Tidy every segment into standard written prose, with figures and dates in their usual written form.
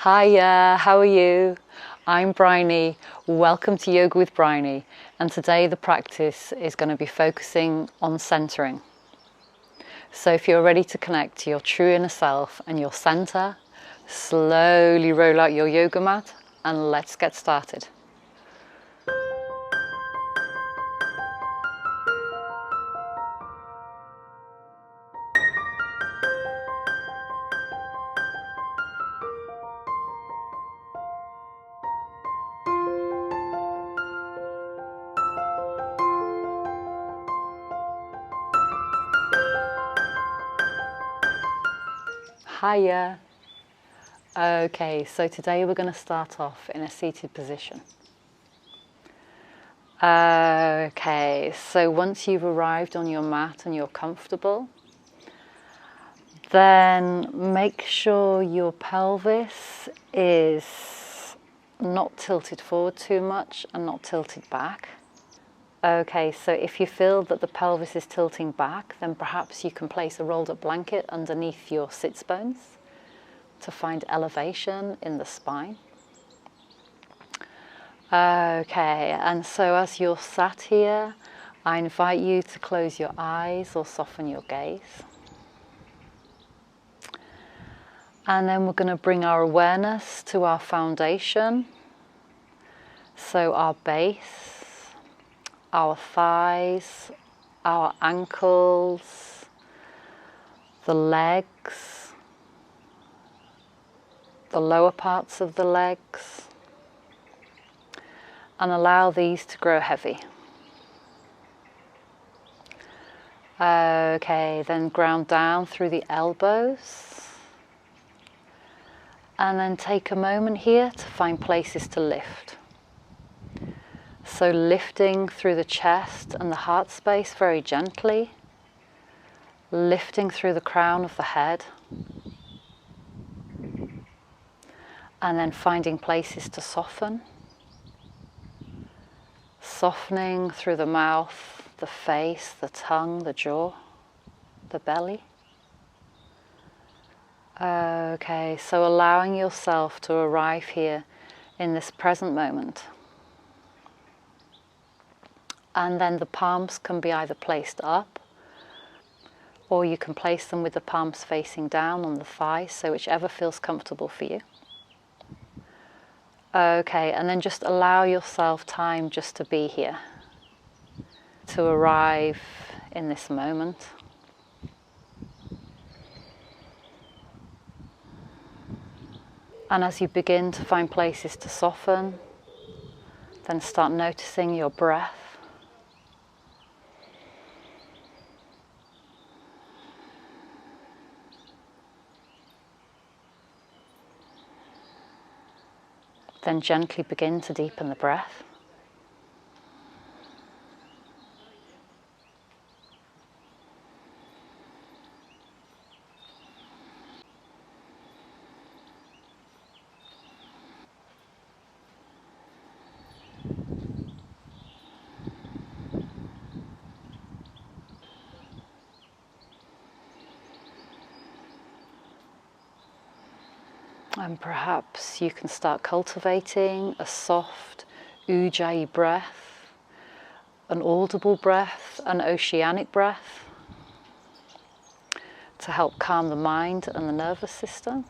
Hiya, how are you? I'm Bryony. Welcome to Yoga with Bryony, and today the practice is going to be focusing on centering. So if you're ready to connect to your true inner self and your center, slowly roll out your yoga mat and let's get started. Hiya. Okay, so today we're going to start off in a seated position. Okay, so once you've arrived on your mat and you're comfortable, then make sure your pelvis is not tilted forward too much and not tilted back. Okay, so if you feel that the pelvis is tilting back, then perhaps you can place a rolled up blanket underneath your sits bones to find elevation in the spine. Okay, and so as you're sat here, I invite you to close your eyes or soften your gaze. And then we're going to bring our awareness to our foundation, so our base, our thighs, our ankles, the legs, the lower parts of the legs, and allow these to grow heavy. Okay, then ground down through the elbows, and then take a moment here to find places to lift. So lifting through the chest and the heart space very gently, lifting through the crown of the head, and then finding places to soften. Softening through the mouth, the face, the tongue, the jaw, the belly. Okay, so allowing yourself to arrive here in this present moment. And then the palms can be either placed up, or you can place them with the palms facing down on the thighs, so whichever feels comfortable for you. Okay, and then just allow yourself time just to be here, to arrive in this moment. And as you begin to find places to soften, then start noticing your breath. Then gently begin to deepen the breath. And perhaps you can start cultivating a soft ujjayi breath, an audible breath, an oceanic breath to help calm the mind and the nervous system.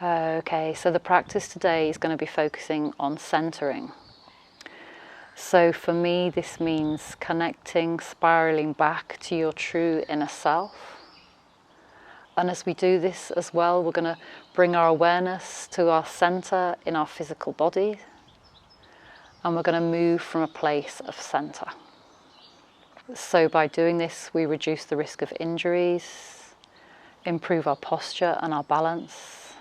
Okay, so the practice today is going to be focusing on centering. So for me, this means connecting, spiraling back to your true inner self. And as we do this as well, we're going to bring our awareness to our center in our physical body. And we're going to move from a place of center. So by doing this, we reduce the risk of injuries, improve our posture and our balance,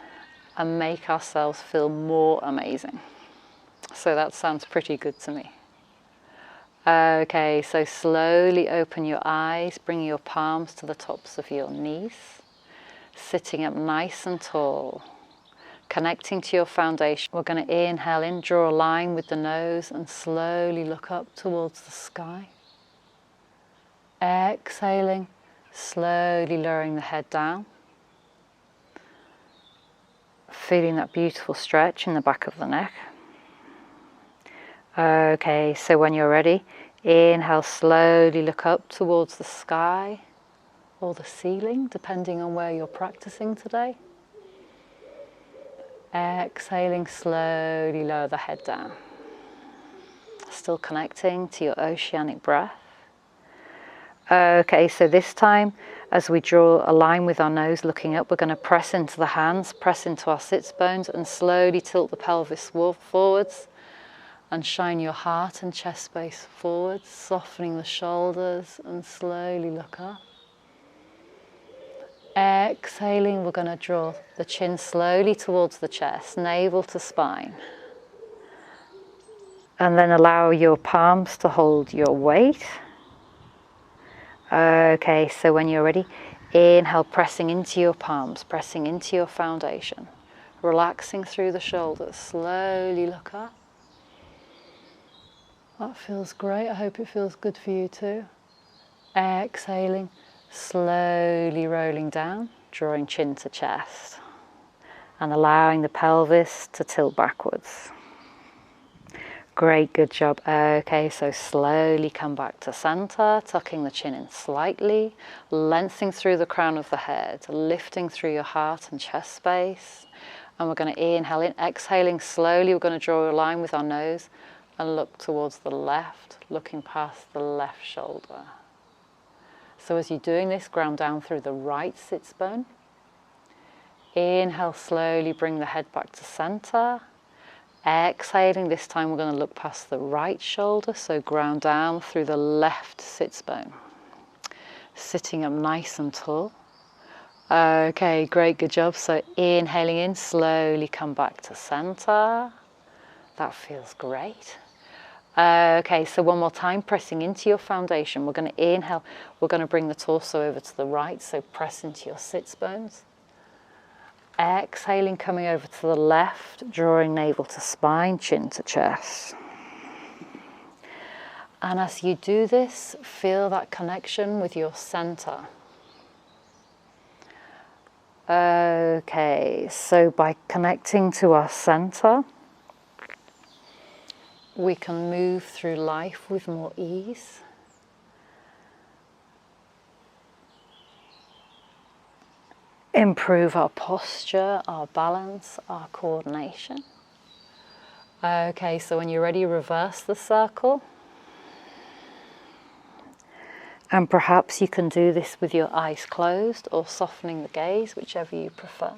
and make ourselves feel more amazing. So that sounds pretty good to me. Okay, so slowly open your eyes, bring your palms to the tops of your knees, sitting up nice and tall, connecting to your foundation. We're going to inhale in, draw a line with the nose and slowly look up towards the sky. Exhaling, Slowly lowering the head down. Feeling that beautiful stretch in the back of the neck. Okay, so when you're ready, inhale, slowly look up towards the sky or the ceiling, depending on where you're practicing today. Exhaling, slowly lower the head down. Still connecting to your oceanic breath. Okay, so this time, as we draw a line with our nose looking up, we're going to press into the hands, press into our sits bones, and slowly tilt the pelvis forwards and shine your heart and chest space forwards, softening the shoulders, and slowly look up. Exhaling, we're going to draw the chin slowly towards the chest, navel to spine. And then allow your palms to hold your weight. Okay, so when you're ready, inhale, pressing into your palms, pressing into your foundation. Relaxing through the shoulders, slowly look up. That feels great, I hope it feels good for you too. Exhaling, slowly rolling down, drawing chin to chest. And allowing the pelvis to tilt backwards. Great, good job. Okay, so slowly come back to center, tucking the chin in slightly, lengthening through the crown of the head, lifting through your heart and chest space. And we're going to inhale in, exhaling slowly, we're going to draw a line with our nose and look towards the left, looking past the left shoulder. So as you're doing this, ground down through the right sits bone. Inhale, slowly bring the head back to center. Exhaling, this time we're going to look past the right shoulder, so ground down through the left sits bone. Sitting up nice and tall. Okay, great, good job. So inhaling in, slowly come back to center. That feels great. Okay, so one more time, pressing into your foundation. We're going to inhale, we're going to bring the torso over to the right, so press into your sits bones. Exhaling, coming over to the left, drawing navel to spine, chin to chest. And as you do this, feel that connection with your center. Okay, so by connecting to our center, we can move through life with more ease. Improve our posture, our balance, our coordination. Okay, so when you're ready, reverse the circle. And perhaps you can do this with your eyes closed or softening the gaze, whichever you prefer.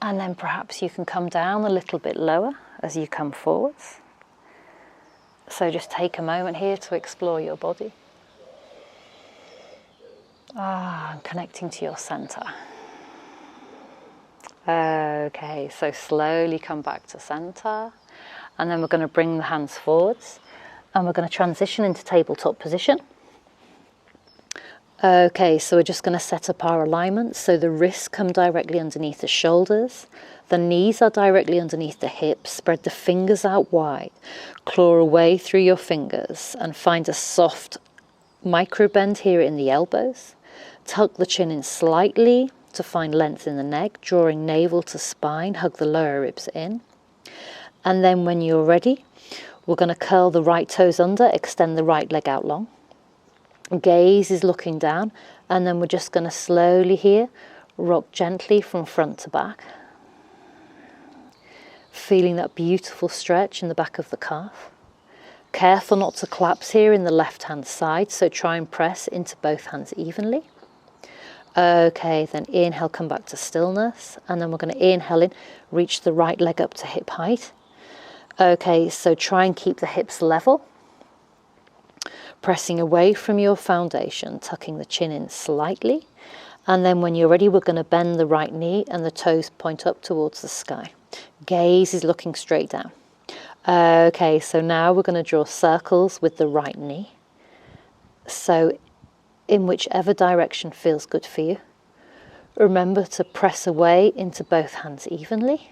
And then perhaps you can come down a little bit lower as you come forwards. So just take a moment here to explore your body. And connecting to your center. Okay, so slowly come back to center. And then we're going to bring the hands forwards. And we're going to transition into tabletop position. Okay, so we're just going to set up our alignment. So the wrists come directly underneath the shoulders. The knees are directly underneath the hips. Spread the fingers out wide. Claw away through your fingers and find a soft micro bend here in the elbows. Tuck the chin in slightly to find length in the neck, drawing navel to spine, hug the lower ribs in. And then when you're ready, we're going to curl the right toes under, extend the right leg out long. Gaze is looking down, and then we're just going to slowly here rock gently from front to back. Feeling that beautiful stretch in the back of the calf. Careful not to collapse here in the left hand side, so try and press into both hands evenly. Okay, then inhale, come back to stillness, and then we're going to inhale in, reach the right leg up to hip height. Okay, so try and keep the hips level. Pressing away from your foundation, tucking the chin in slightly. And then when you're ready, we're going to bend the right knee and the toes point up towards the sky. Gaze is looking straight down. Okay, so now we're going to draw circles with the right knee. So in whichever direction feels good for you. Remember to press away into both hands evenly.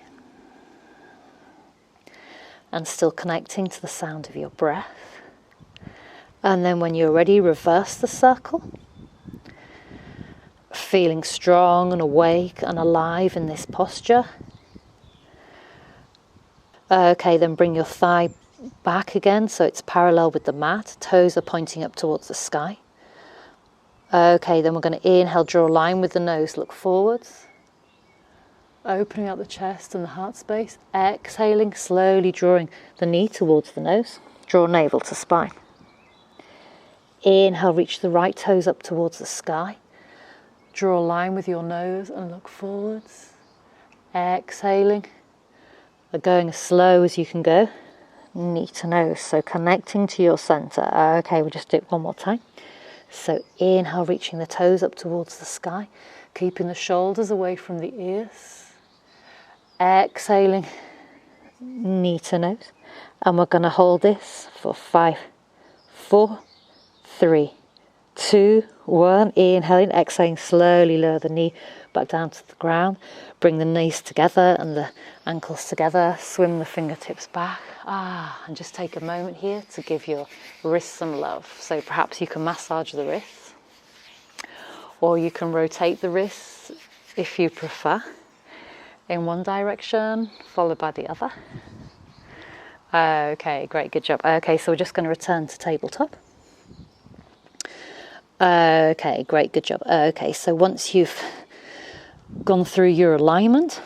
And still connecting to the sound of your breath. And then when you're ready, reverse the circle. feeling strong and awake and alive in this posture. Okay, then bring your thigh back again so it's parallel with the mat. Toes are pointing up towards the sky. Okay, then we're going to inhale, draw a line with the nose, look forwards. Opening out the chest and the heart space. Exhaling, slowly drawing the knee towards the nose. Draw navel to spine. Inhale, reach the right toes up towards the sky. Draw a line with your nose and look forwards. Exhaling. Going as slow as you can go. Knee to nose, so connecting to your center. Okay, we'll just do it one more time. So inhale, reaching the toes up towards the sky, keeping the shoulders away from the ears. Exhaling, knee to nose. And we're going to hold this for 5, 4, 3, 2, 1. Inhaling, exhaling, slowly lower the knee back down to the ground. Bring the knees together and the ankles together. Swim the fingertips back. And just take a moment here to give your wrists some love. So perhaps you can massage the wrists, or you can rotate the wrists if you prefer, in one direction followed by the other. Okay, great, good job. Okay, so we're just going to return to tabletop. Okay, great, good job. Okay, so once you've gone through your alignment,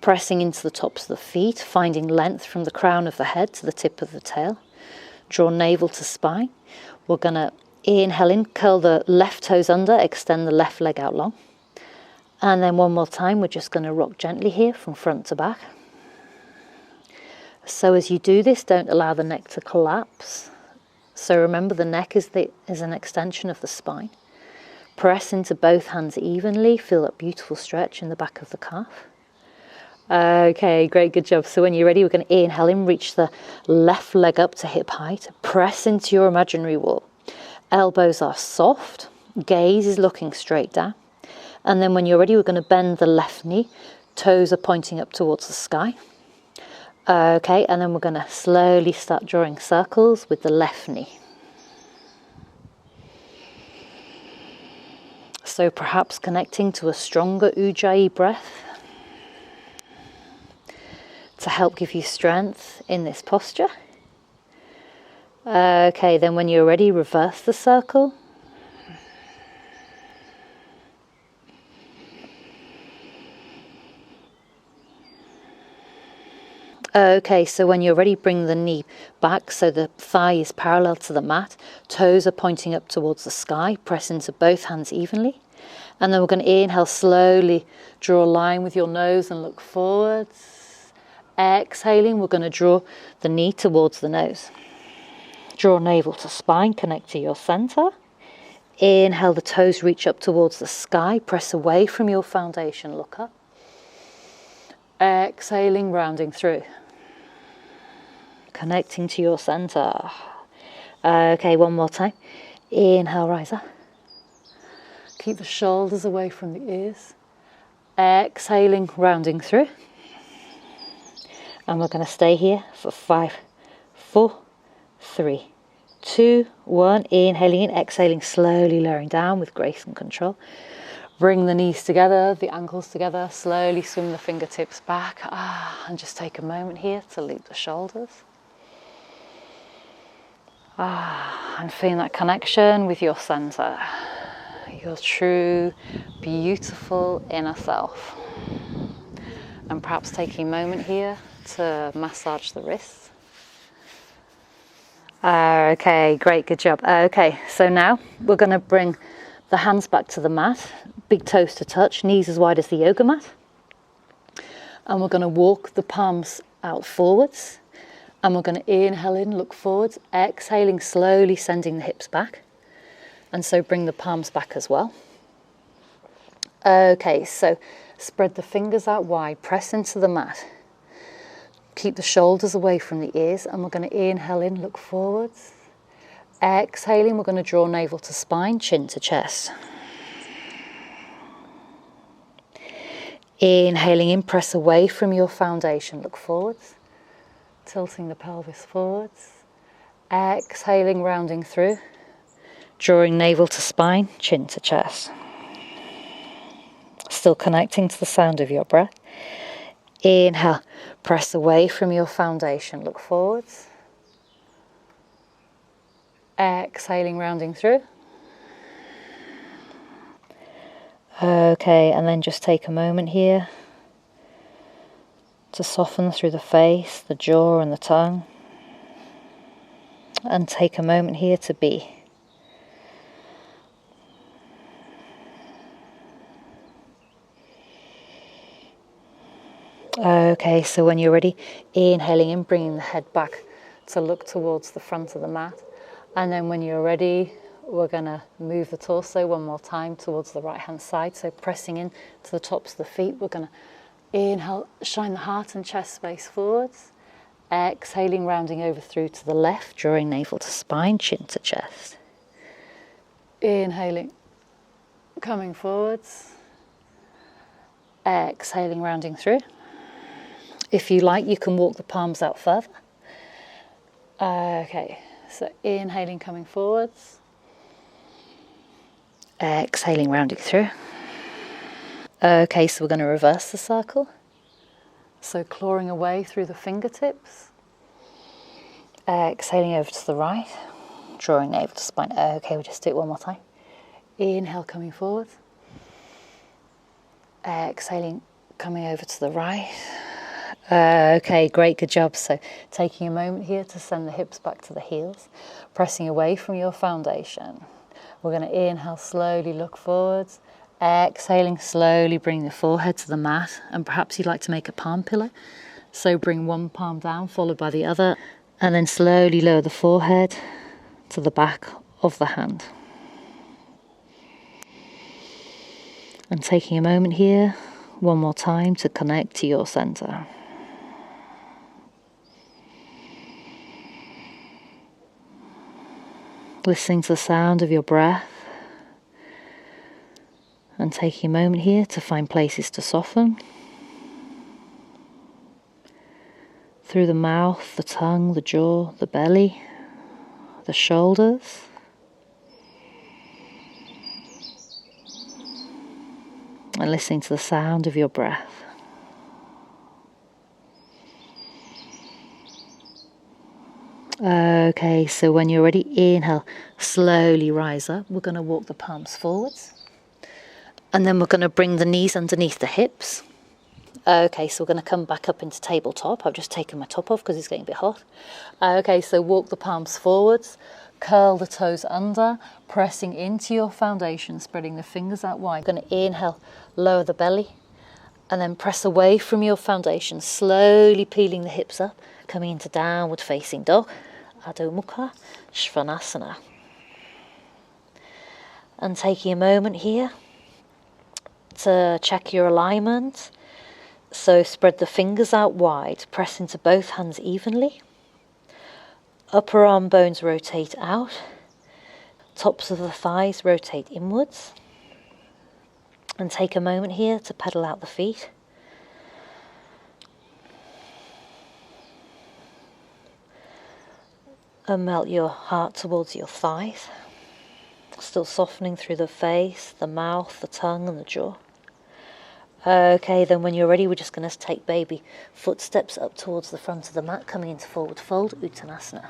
pressing into the tops of the feet, finding length from the crown of the head to the tip of the tail. Draw navel to spine. We're going to inhale in, curl the left toes under, extend the left leg out long. And then one more time, we're just going to rock gently here from front to back. So as you do this, don't allow the neck to collapse. So remember, the neck is an extension of the spine. Press into both hands evenly. Feel that beautiful stretch in the back of the calf. Okay, great, good job. So when you're ready, we're going to inhale in, reach the left leg up to hip height. Press into your imaginary wall. Elbows are soft. Gaze is looking straight down. And then when you're ready, we're going to bend the left knee. Toes are pointing up towards the sky. Okay, and then we're going to slowly start drawing circles with the left knee. So perhaps connecting to a stronger Ujjayi breath to help give you strength in this posture. Okay, then when you're ready, reverse the circle. Okay, so when you're ready, bring the knee back so the thigh is parallel to the mat. Toes are pointing up towards the sky. Press into both hands evenly. And then we're going to inhale, slowly draw a line with your nose and look forwards. Exhaling, we're going to draw the knee towards the nose. Draw navel to spine, connect to your center. Inhale, the toes reach up towards the sky. Press away from your foundation, look up. Exhaling, rounding through. Connecting to your center. Okay, one more time. Inhale, rise up. Keep the shoulders away from the ears. Exhaling, rounding through. And we're going to stay here for 5, 4, 3, 2, 1. Inhaling in, exhaling, slowly lowering down with grace and control. Bring the knees together, the ankles together. Slowly swim the fingertips back. And just take a moment here to loop the shoulders. And feeling that connection with your center. Your true, beautiful inner self. And perhaps taking a moment here to massage the wrists. Okay, great, good job. Okay, so now we're going to bring the hands back to the mat, big toes to touch, knees as wide as the yoga mat. And we're going to walk the palms out forwards. And we're going to inhale in, look forwards, exhaling, slowly sending the hips back. And so bring the palms back as well. Okay, so spread the fingers out wide, press into the mat. Keep the shoulders away from the ears, and we're going to inhale in, look forwards. Exhaling, we're going to draw navel to spine, chin to chest. Inhaling in, press away from your foundation, look forwards. Tilting the pelvis forwards. Exhaling, rounding through. Drawing navel to spine, chin to chest. Still connecting to the sound of your breath. Inhale, press away from your foundation, look forwards. Exhaling, rounding through. Okay, and then just take a moment here to soften through the face, the jaw and the tongue. And take a moment here to be. Okay, so when you're ready, inhaling in, bringing the head back to look towards the front of the mat. And then when you're ready, we're going to move the torso one more time towards the right hand side. So pressing in to the tops of the feet, we're going to inhale, shine the heart and chest space forwards. Exhaling, rounding over through to the left, drawing navel to spine, chin to chest. Inhaling, coming forwards. Exhaling, rounding through. If you like, you can walk the palms out further. Okay, so inhaling, coming forwards. Exhaling, rounding through. Okay, so we're going to reverse the circle. So clawing away through the fingertips. Exhaling over to the right. Drawing navel to spine. Okay, we'll just do it one more time. Inhale, coming forward. Exhaling, coming over to the right. Okay, great, good job. So taking a moment here to send the hips back to the heels, pressing away from your foundation. We're going to inhale, slowly look forwards. Exhaling, slowly bring the forehead to the mat, and perhaps you'd like to make a palm pillow. So bring one palm down, followed by the other, and then slowly lower the forehead to the back of the hand. And taking a moment here, one more time, to connect to your center. Listening to the sound of your breath, and taking a moment here to find places to soften. Through the mouth, the tongue, the jaw, the belly, the shoulders. And listening to the sound of your breath. Okay, so when you're ready, inhale, slowly rise up. We're going to walk the palms forwards. And then we're going to bring the knees underneath the hips. Okay, so we're going to come back up into tabletop. I've just taken my top off because it's getting a bit hot. Okay, so walk the palms forwards. Curl the toes under, pressing into your foundation, spreading the fingers out wide. We're going to inhale, lower the belly, and then press away from your foundation, slowly peeling the hips up, coming into downward facing dog, Adho Mukha, Svanasana. And taking a moment here to check your alignment. So spread the fingers out wide, press into both hands evenly. Upper arm bones rotate out. Tops of the thighs rotate inwards. And take a moment here to pedal out the feet. And melt your heart towards your thighs. Still softening through the face, the mouth, the tongue and the jaw. Okay, then when you're ready, we're just going to take baby footsteps up towards the front of the mat, coming into forward fold, Uttanasana.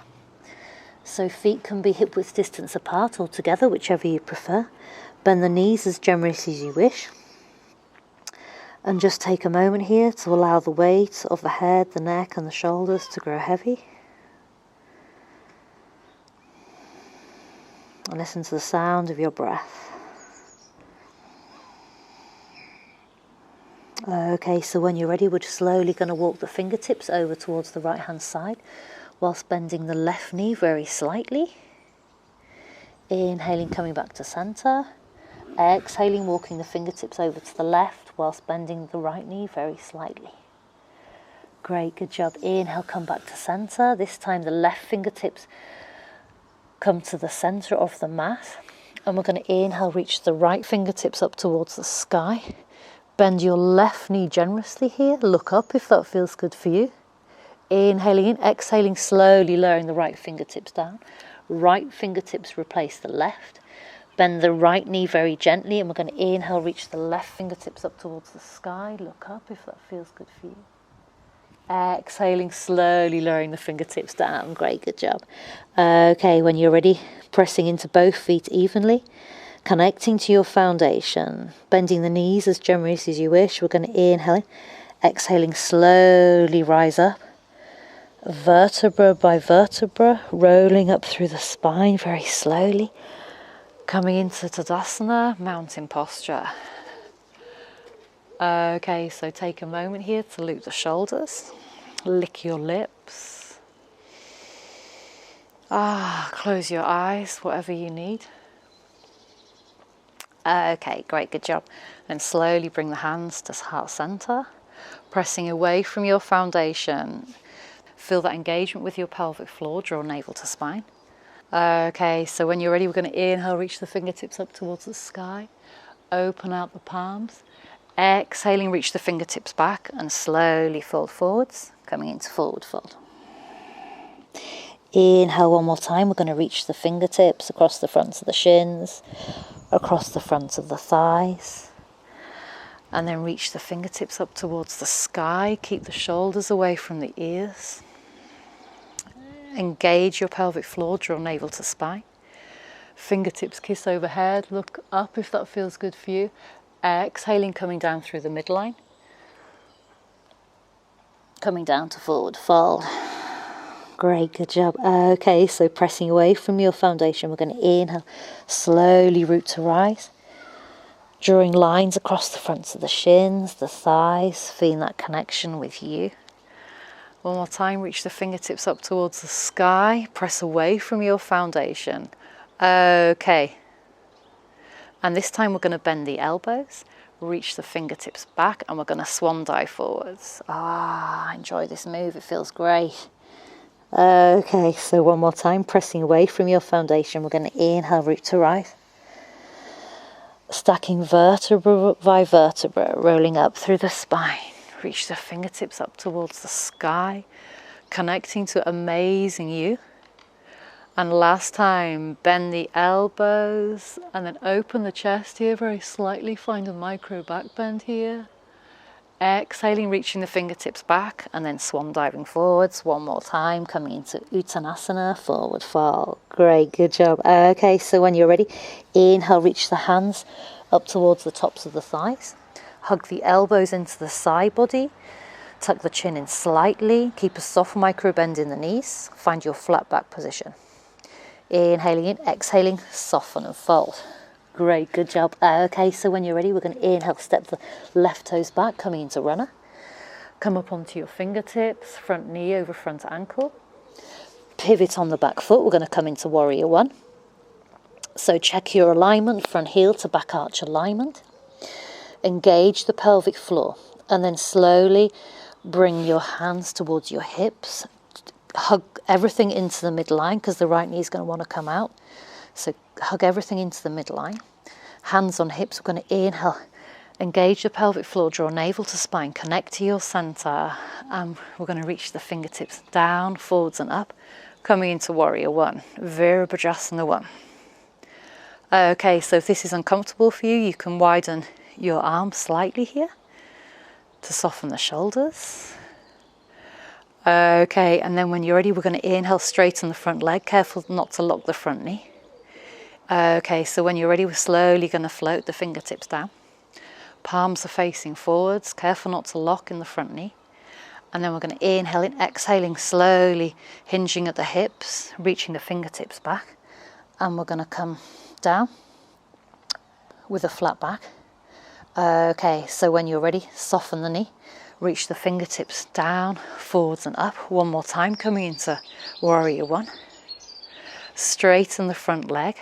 So feet can be hip width distance apart or together, whichever you prefer. Bend the knees as generously as you wish. And just take a moment here to allow the weight of the head, the neck and the shoulders to grow heavy. And listen to the sound of your breath. Okay, so when you're ready, we're just slowly going to walk the fingertips over towards the right hand side whilst bending the left knee very slightly. Inhaling, coming back to center. Exhaling, walking the fingertips over to the left whilst bending the right knee very slightly. Great, good job. Inhale, come back to center. This time the left fingertips come to the center of the mat. And we're going to inhale, reach the right fingertips up towards the sky. Bend your left knee generously here. Look up if that feels good for you. Inhaling in, exhaling, slowly lowering the right fingertips down. Right fingertips replace the left. Bend the right knee very gently, and we're going to inhale, reach the left fingertips up towards the sky. Look up if that feels good for you. Exhaling, slowly lowering the fingertips down. Great, good job. Okay, when you're ready, pressing into both feet evenly, connecting to your foundation, bending the knees as generously as you wish. We're going to inhale, exhaling, slowly rise up, vertebra by vertebra, rolling up through the spine very slowly, coming into Tadasana, mountain posture. Okay, so take a moment here to loop the shoulders, lick your lips, close your eyes, whatever you need. Okay, great, good job. Then slowly bring the hands to heart center, pressing away from your foundation. Feel that engagement with your pelvic floor, draw navel to spine. Okay, so when you're ready, we're going to inhale, reach the fingertips up towards the sky, open out the palms. Exhaling, reach the fingertips back and slowly fold forwards, coming into forward fold. Inhale one more time. We're going to reach the fingertips across the fronts of the shins, across the fronts of the thighs, and then reach the fingertips up towards the sky. Keep the shoulders away from the ears. Engage your pelvic floor, draw navel to spine. Fingertips kiss overhead, look up if that feels good for you. Exhaling, coming down through the midline. Coming down to forward fold. Great, good job. Okay, so pressing away from your foundation, we're going to inhale, slowly root to rise. Drawing lines across the fronts of the shins, the thighs, feeling that connection with you. One more time, reach the fingertips up towards the sky, press away from your foundation. Okay. And this time we're going to bend the elbows, reach the fingertips back, and we're going to swan dive forwards. Enjoy this move, it feels great. Okay, so one more time, pressing away from your foundation, we're going to inhale, root to rise. Stacking vertebra by vertebra, rolling up through the spine. Reach the fingertips up towards the sky, connecting to amazing you. And last time, bend the elbows and then open the chest here very slightly. Find a micro back bend here. Exhaling, reaching the fingertips back and then swan diving forwards. One more time, coming into Uttanasana, forward fold. Great, good job. Okay, so when you're ready, inhale, reach the hands up towards the tops of the thighs. Hug the elbows into the side body. Tuck the chin in slightly. Keep a soft micro bend in the knees. Find your flat back position. Inhaling in, exhaling, soften and fold. Great, good job. Okay, so when you're ready, we're going to inhale, step the left toes back, coming into runner. Come up onto your fingertips, front knee over front ankle. Pivot on the back foot. We're going to come into warrior one. So check your alignment, front heel to back arch alignment. Engage the pelvic floor and then slowly bring your hands towards your hips. Hug everything into the midline because the right knee is going to want to come out. So hug everything into the midline. Hands on hips. We're going to inhale. Engage the pelvic floor. Draw navel to spine. Connect to your center. And we're going to reach the fingertips down, forwards and up. Coming into warrior one. Virabhadrasana one. Okay, so if this is uncomfortable for you, you can widen your arms slightly here to soften the shoulders. Okay, and then when you're ready, we're going to inhale, straighten the front leg. Careful not to lock the front knee. Okay, so when you're ready, we're slowly going to float the fingertips down. Palms are facing forwards. Careful not to lock in the front knee. And then we're going to inhale in, exhaling slowly, hinging at the hips, reaching the fingertips back. And we're going to come down with a flat back. Okay, so when you're ready, soften the knee. Reach the fingertips down, forwards and up. One more time, coming into warrior one. Straighten the front leg.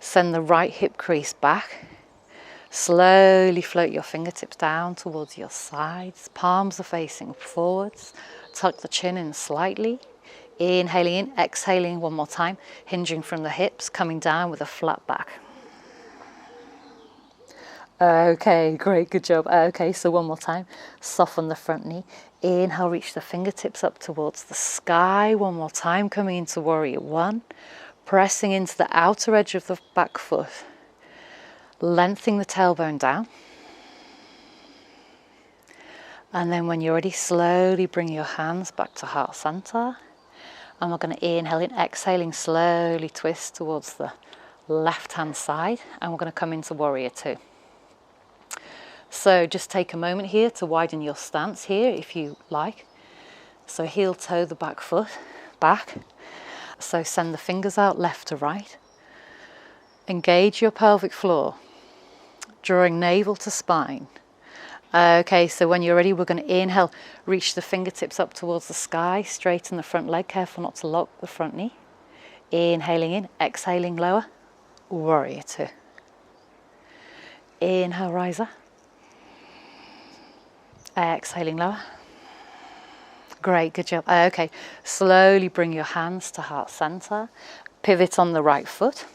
Send the right hip crease back. Slowly float your fingertips down towards your sides. Palms are facing forwards. Tuck the chin in slightly. Inhaling in, exhaling one more time. Hinging from the hips, coming down with a flat back. Okay, great, good job. Okay, so one more time. Soften the front knee. Inhale, reach the fingertips up towards the sky. One more time, coming into warrior one. pressing into the outer edge of the back foot, lengthening the tailbone down. And then when you're ready, slowly bring your hands back to heart center. And we're going to inhale in, exhaling, slowly twist towards the left hand side. And we're going to come into warrior two. So just take a moment here to widen your stance here if you like. So heel toe the back foot back. So send the fingers out left to right. Engage your pelvic floor, drawing navel to spine. Okay, so when you're ready, we're going to inhale, reach the fingertips up towards the sky, straighten the front leg, careful not to lock the front knee. Inhaling in, exhaling lower, warrior two. Inhale, riser. Exhaling lower. Great, good job. Okay, slowly bring your hands to heart center. Pivot on the right foot.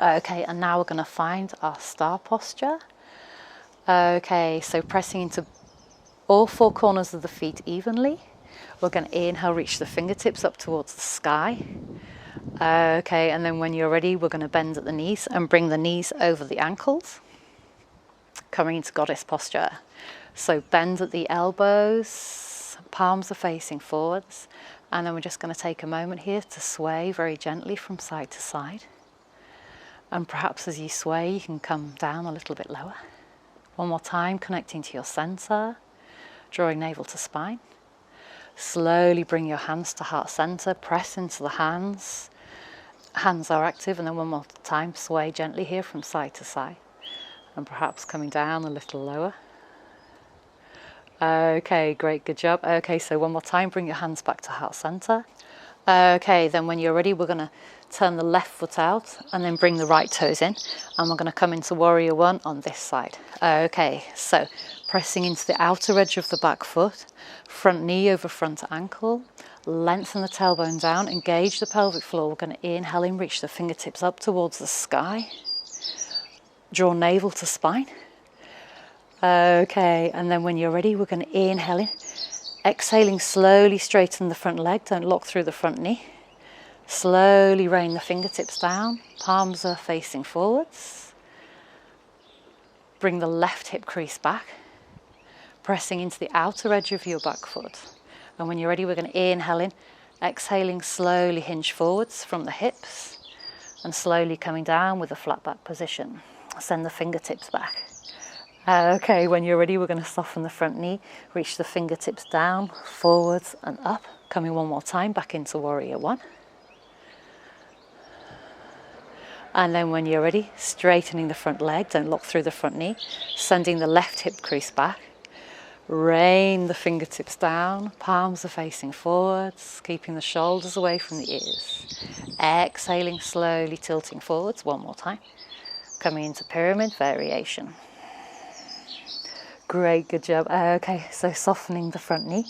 Okay, and now we're going to find our star posture. Okay, so pressing into all four corners of the feet evenly. We're going to inhale, reach the fingertips up towards the sky. Okay, and then when you're ready, we're going to bend at the knees and bring the knees over the ankles. Coming into goddess posture. So bend at the elbows, palms are facing forwards. And then we're just going to take a moment here to sway very gently from side to side. And perhaps as you sway, you can come down a little bit lower. One more time, connecting to your center, drawing navel to spine. Slowly bring your hands to heart center, press into the hands. Hands are active, and then one more time, sway gently here from side to side. And perhaps coming down a little lower. Okay, great, good job. Okay, so one more time, bring your hands back to heart center. Okay, then when you're ready, we're going to turn the left foot out and then bring the right toes in. And we're going to come into warrior one on this side. Okay, so pressing into the outer edge of the back foot, front knee over front ankle, lengthen the tailbone down, engage the pelvic floor. We're going to inhale in, reach the fingertips up towards the sky. Draw navel to spine. Okay, and then when you're ready, we're going to inhale in. Exhaling, slowly straighten the front leg, don't lock through the front knee. Slowly rain the fingertips down, palms are facing forwards. Bring the left hip crease back, pressing into the outer edge of your back foot. And when you're ready, we're going to inhale in, exhaling, slowly hinge forwards from the hips and slowly coming down with a flat back position. Send the fingertips back. Okay, when you're ready, we're going to soften the front knee, reach the fingertips down, forwards and up. Coming one more time, back into warrior one. And then when you're ready, straightening the front leg, don't lock through the front knee, sending the left hip crease back. Rain the fingertips down, palms are facing forwards, keeping the shoulders away from the ears. Exhaling, slowly tilting forwards, one more time. Coming into pyramid variation. Great, good job. Okay, so softening the front knee,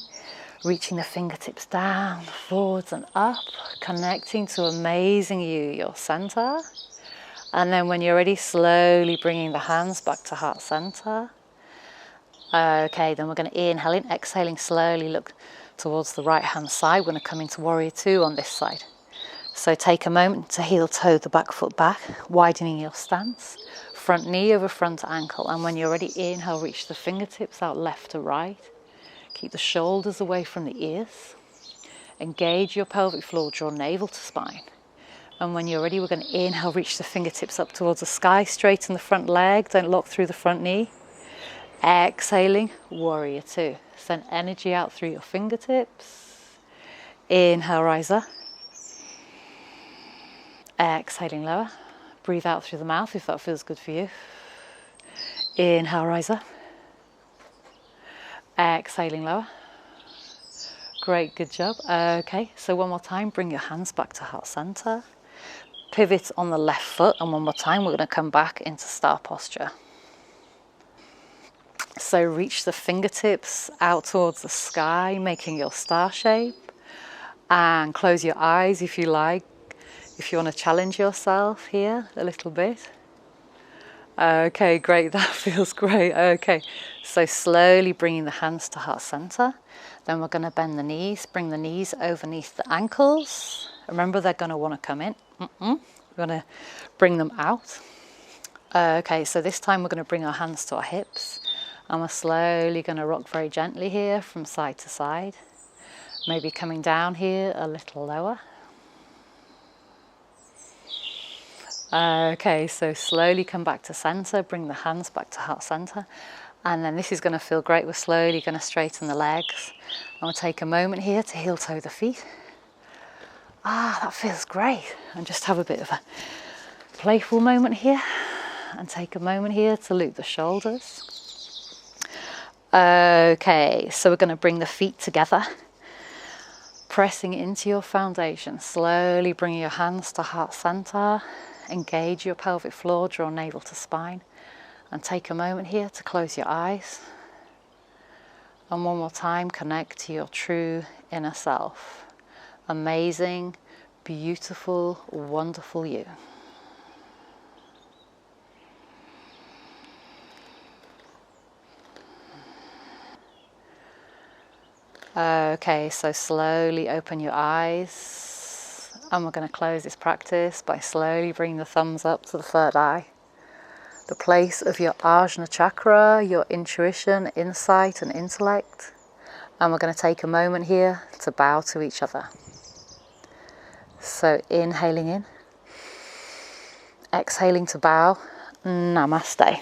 reaching the fingertips down, forwards and up, connecting to amazing you, your center. And then when you're ready, slowly bringing the hands back to heart center. Okay, then we're going to inhale in, exhaling, slowly look towards the right hand side. We're going to come into warrior two on this side. So take a moment to heel toe the back foot back, widening your stance. Front knee over front ankle, and when you're ready, inhale, reach the fingertips out left to right. Keep the shoulders away from the ears. Engage your pelvic floor, draw navel to spine. And when you're ready, we're going to inhale, reach the fingertips up towards the sky, straighten the front leg, don't lock through the front knee. Exhaling, warrior two. Send energy out through your fingertips. Inhale, riser. Exhaling, lower. Breathe out through the mouth if that feels good for you. Inhale, riser. Exhaling, lower. Great, good job. Okay, so one more time, bring your hands back to heart center. Pivot on the left foot, and one more time, we're going to come back into star posture. So reach the fingertips out towards the sky, making your star shape. And close your eyes if you like. If you want to challenge yourself here a little bit. Okay, great, that feels great. Okay, so slowly bringing the hands to heart center. Then we're going to bend the knees, bring the knees underneath the ankles. Remember, they're going to want to come in. We're going to bring them out. Okay, so this time we're going to bring our hands to our hips, and we're slowly going to rock very gently here from side to side, maybe coming down here a little lower. Okay, so slowly come back to center, bring the hands back to heart center, and then this is going to feel great. We're slowly going to straighten the legs, and we'll take a moment here to heel toe the feet. That feels great. And just have a bit of a playful moment here, and take a moment here to loop the shoulders. Okay, so we're going to bring the feet together, pressing into your foundation. Slowly bring your hands to heart center, engage your pelvic floor, draw navel to spine, and take a moment here to close your eyes. And one more time, connect to your true inner self. Amazing, beautiful, wonderful you. Okay, so slowly open your eyes, and we're going to close this practice by slowly bringing the thumbs up to the third eye, the place of your Ajna chakra, your intuition, insight and intellect. And we're going to take a moment here to bow to each other. So inhaling in, exhaling to bow, namaste.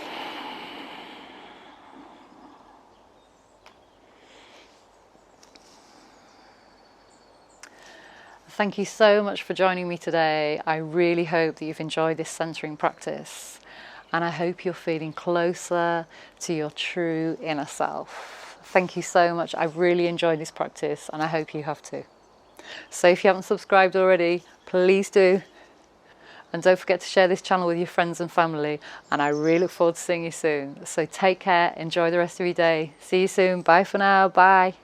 Thank you so much for joining me today. I really hope that you've enjoyed this centering practice, and I hope you're feeling closer to your true inner self. Thank you so much. I've really enjoyed this practice, and I hope you have too. So if you haven't subscribed already, please do. And don't forget to share this channel with your friends and family, and I really look forward to seeing you soon. So take care, enjoy the rest of your day. See you soon. Bye for now. Bye.